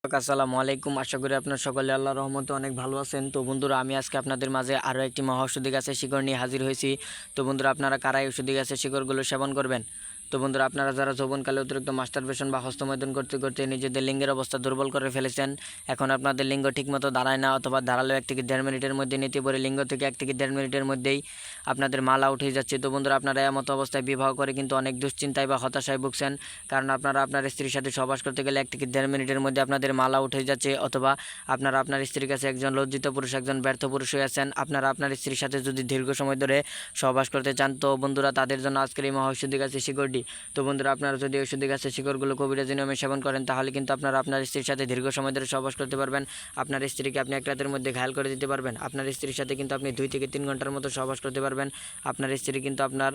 আসসালামু আলাইকুম। আশা করি আপনার সকলে আল্লাহর রহমতে অনেক ভালো আছেন। তো বন্ধুরা, আমি আজকে আপনাদের মাঝে আরও একটি মহা ঔষধি গাছের শিকড় নিয়ে হাজির হয়েছি। তো বন্ধুরা, আপনারা কারা এই ঔষধি গাছের শিকড়গুলো সেবন করবেন? তো বন্ধুরা, আপনারা যারা যৌবনকালে অতিরিক্ত মাস্টারবেশন বা হস্তমৈথুন করতে করতে নিজেদের লিঙ্গের অবস্থা দুর্বল করে ফেলেছেন, এখন আপনাদের লিঙ্গ ঠিকমতো দাঁড়ায় না, অথবা দাঁড়ালেও 1 থেকে 1.5 মিনিটের মধ্যে নিতে পারে লিঙ্গ থেকে 1 থেকে 1.5 মিনিটের মধ্যেই আপনাদের মালা উঠে যাচ্ছে। তো বন্ধুরা, আপনারা এমত অবস্থায় বিবাহ করে কিন্তু অনেক দুশ্চিন্তায় বা হতাশায় ভুগছেন, কারণ আপনারা আপনার স্ত্রীর সাথে সহবাস করতে গেলে 1 থেকে 1.5 মিনিটের মধ্যে আপনাদের মালা উঠে যাচ্ছে, অথবা আপনারা আপনার স্ত্রীর কাছে একজন লজ্জিত পুরুষ, একজন ব্যর্থ পুরুষ হয়ে আছেন। আপনারা আপনার স্ত্রীর সাথে যদি দীর্ঘ সময় ধরে সহবাস করতে চান, তো বন্ধুরা তাদের জন্য আজকের এই মহা ঔষধি গাছের শিকড়টি। তো বন্ধুরা, আপনারা যদি ঔষধি গাছের শিকড়গুলো কবিরাজি নিয়মে সেবন করেন, তাহলে কিন্তু আপনারা আপনার স্ত্রীর সাথে দীর্ঘ সময় ধরে সহবাস করতে পারবেন। আপনার স্ত্রীকে আপনি 1 রাতের মধ্যে ঘায়াল করে দিতে পারবেন। আপনার স্ত্রীর সাথে কিন্তু আপনি 2 থেকে 3 ঘন্টার মতো সহবাস করতে পারবেন। আপনার স্ত্রী কিন্তু আপনার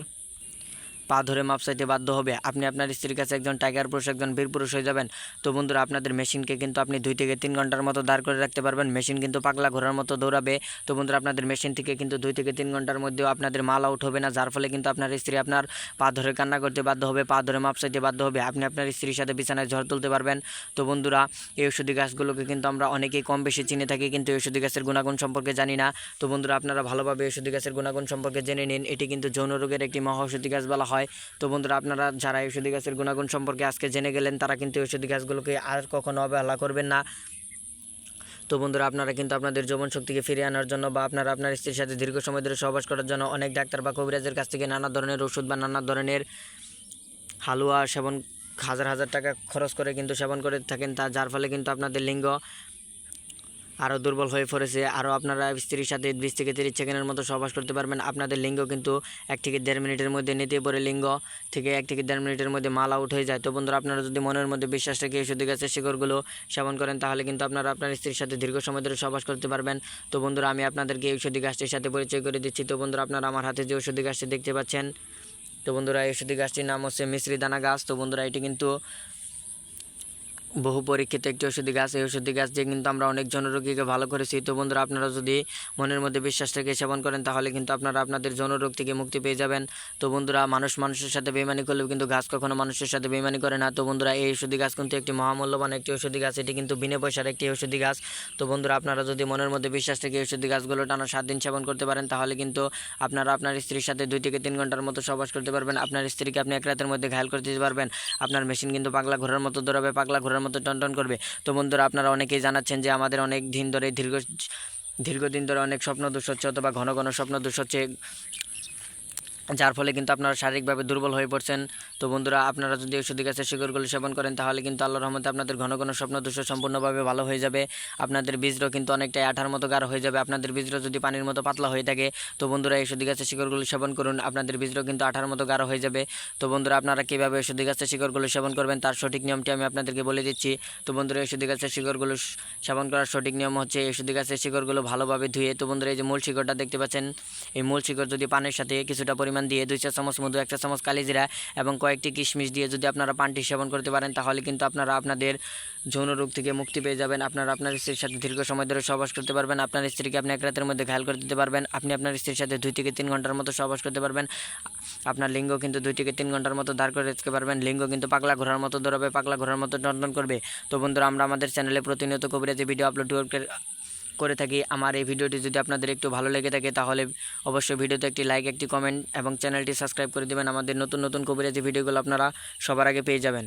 পা ধরে মাপ চাইতে বাধ্য হবে। আপনি আপনার স্ত্রীর কাছে একজন টাইগার পুরুষ, একজন বীর পুরুষ হয়ে যাবেন। তো বন্ধুরা, আপনাদের মেশিনকে কিন্তু আপনি 2 থেকে 3 ঘন্টার মতো দাঁড় করে রাখতে পারবেন। মেশিন কিন্তু পাগলা ঘোড়ার মতো দৌড়াবে। তো বন্ধুরা, আপনাদের মেশিন থেকে কিন্তু 2 থেকে 3 ঘন্টার মধ্যেও আপনাদের মাল আউট হবে না, যার ফলে কিন্তু আপনার স্ত্রী আপনার পা ধরে কান্না করতে বাধ্য হবে, পা ধরে মাপ চাইতে বাধ্য হবে। আপনি আপনার স্ত্রীর সাথে বিছানায় ঝড় তুলতে পারবেন। তো বন্ধুরা, এই ঔষধি গাছগুলোকে কিন্তু আমরা অনেকেই কম বেশি চিনে থাকি, কিন্তু এই ঔষধি গাছের গুণাগুণ সম্পর্কে জানি না। তো বন্ধুরা, আপনারা ভালোভাবে এই ঔষধি গাছের গুণাগুণ সম্পর্কে জেনে নিন। এটি কিন্তু যৌন রোগের একটি মহা ঔষধি গাছ বলা হয়। তো বন্ধুরা, আপনারা যারা ঔষধি গাছের গুণাগুণ সম্পর্কে আজকে জেনে গেলেন, তারা কিন্তু ঔষধি গাছগুলোকে আর কখনো অবহেলা করবেন না। তো বন্ধুরা, আপনারা কিন্তু আপনাদের যৌবন শক্তিকে ফিরিয়ে আনার জন্য, বা আপনারা আপনার স্ত্রীর সাথে দীর্ঘ সময় ধরে সহবাস করার জন্য অনেক ডাক্তার বা কবিরাজের কাছ থেকে নানা ধরনের ওষুধ বা নানা ধরনের হালুয়া সেবন, হাজার হাজার টাকা খরচ করে কিন্তু সেবন করে থাকেন, যার ফলে কিন্তু আপনাদের লিঙ্গ আরও দুর্বল হয়ে পড়েছে। আরও আপনারা স্ত্রীর সাথে 20 থেকে 30 সেকেন্ডের মতো সহবাস করতে পারবেন। আপনাদের লিঙ্গ কিন্তু 1 থেকে 1.5 মিনিটের মধ্যে নিতে পরে লিঙ্গ থেকে 1 থেকে 1.5 মিনিটের মধ্যে মাল আউট হয়ে যায়। তো বন্ধুরা, আপনারা যদি মনের মধ্যে বিশ্বাস রেখে ঔষধি গাছের শিকড়গুলো সেবন করেন, তাহলে কিন্তু আপনারা আপনার স্ত্রীর সাথে দীর্ঘ সময় ধরে সহবাস করতে পারবেন। তো বন্ধুরা, আমি আপনাদেরকে এই ঔষধি গাছটির সাথে পরিচয় করে দিচ্ছি। তো বন্ধুরা, আপনারা আমার হাতে যে ঔষধি গাছটি দেখতে পাচ্ছেন, তো বন্ধুরা, এই ঔষধি গাছটির নাম হচ্ছে মিশ্রি দানা গাছ। তো বন্ধুরা, এটি কিন্তু বহু পরীক্ষিত একটি ঔষধি গাছ। এই ঔষধি গাছ দিয়ে কিন্তু আমরা অনেক জনরোগীকে ভালো করেছি। তো বন্ধুরা, আপনারা যদি মনের মধ্যে বিশ্বাস রেখে সেবন করেন, তাহলে কিন্তু আপনারা আপনাদের জনরোগ থেকে মুক্তি পেয়ে যাবেন। তো বন্ধুরা, মানুষ মানুষের সাথে বেইমানি করলেও কিন্তু গাছ কখনো মানুষের সাথে বেইমানি করে না। তো বন্ধুরা, এই ঔষধি গাছ কিন্তু একটি মহামূল্যবান একটি ঔষধি গাছ। এটি কিন্তু বিনা পয়সার একটি ঔষধি গাছ। তো বন্ধুরা, আপনারা যদি মনের মধ্যে বিশ্বাস রেখে ঔষধি গাছগুলো টানা 7 দিন সেবন করতে পারেন, তাহলে কিন্তু আপনারা আপনার স্ত্রীর সাথে 2 থেকে 3 ঘন্টার মতো সহবাস করতে পারবেন। আপনার স্ত্রীকে আপনি 1 রাতের মধ্যে ঘায়াল করে দিতে পারবেন। আপনার মেশিন কিন্তু পাগলা ঘোড়ার মতো দৌড়াবে, পাগলা ঘোড়ার মতো টনটন করবে। তো বন্ধুরা, আপনারা অনেকেই জানাচ্ছেন যে আমাদের অনেক দিন ধরে দীর্ঘদিন ধরে অনেক স্বপ্ন দোষ হচ্ছে, অথবা ঘন ঘন স্বপ্ন দোষ হচ্ছে, যার ফলে কিন্তু আপনারা শারীরিকভাবে দুর্বল হয়ে পড়ছেন। তো বন্ধুরা, আপনারা যদি ঔষধি গাছের শিকড়গুলো সেবন করেন, তাহলে কিন্তু আল্লাহর রহমতে আপনাদের ঘন ঘন স্বপ্ন দোষ সম্পূর্ণভাবে ভালো হয়ে যাবে। আপনাদের বীজও কিন্তু অনেকটাই আঠার মতো গাঢ় হয়ে যাবে। আপনাদের বীজও যদি পানির মতো পাতলা হয়ে থাকে, তো বন্ধুরা, ঔষধি গাছের শিকড়গুলো সেবন করুন, আপনাদের বীজও কিন্তু আঠার মতো গাঢ় হয়ে যাবে। তো বন্ধুরা, আপনারা কীভাবে ঔষধি গাছের শিকড়গুলো সেবন করবেন, তার সঠিক নিয়মটি আমি আপনাদেরকে বলে দিচ্ছি। তো বন্ধুরা, ঔষধি গাছের শিকড়গুলো সেবন করার সঠিক নিয়ম হচ্ছে, ঔষধি গাছের শিকড়গুলো ভালোভাবে ধুয়ে, তো বন্ধুরা, এই যে মূল শিকড়টা দেখতে পাচ্ছেন, এই মূল শিকড় যদি পানের সাথে কিছুটা পরিমাণ দিয়ে 2 চা চামচ মধু, 1 চা চামচ কালিজিরা এবং কয়েকটি কিশমিশ দিয়ে যদি আপনারা পানটি সেবন করতে পারেন, তাহলে কিন্তু আপনারা আপনাদের যৌন রোগ থেকে মুক্তি পেয়ে যাবেন। আপনারা আপনার স্ত্রীর সাথে দীর্ঘ সময় ধরে সহবাস করতে পারবেন। আপনার স্ত্রীকে আপনি 1 রাতের মধ্যে ঘায়াল করে দিতে পারবেন। আপনি আপনার স্ত্রীর সাথে 2 থেকে 3 ঘন্টার মতো সহবাস করতে পারবেন। আপনার লিঙ্গ কিন্তু 2 থেকে 3 ঘন্টার মতো দাঁড় করে রাখতে পারবেন। লিঙ্গ কিন্তু পাগলা ঘোড়ার মতো দৌড়াবে, পাগলা ঘোড়ার মতো টনটন করবে। তো বন্ধুরা, আমরা আমাদের চ্যানেলে প্রতিনিয়ত কবিরাজি ভিডিও আপলোড করে থাকি। আমার এই ভিডিওটি যদি আপনাদের একটু ভালো লেগে থাকে, তাহলে অবশ্যই ভিডিওতে একটি লাইক, একটি কমেন্ট এবং চ্যানেলটি সাবস্ক্রাইব করে দেবেন। আমাদের নতুন নতুন কবিরাজি ভিডিওগুলো আপনারা সবার আগে পেয়ে যাবেন।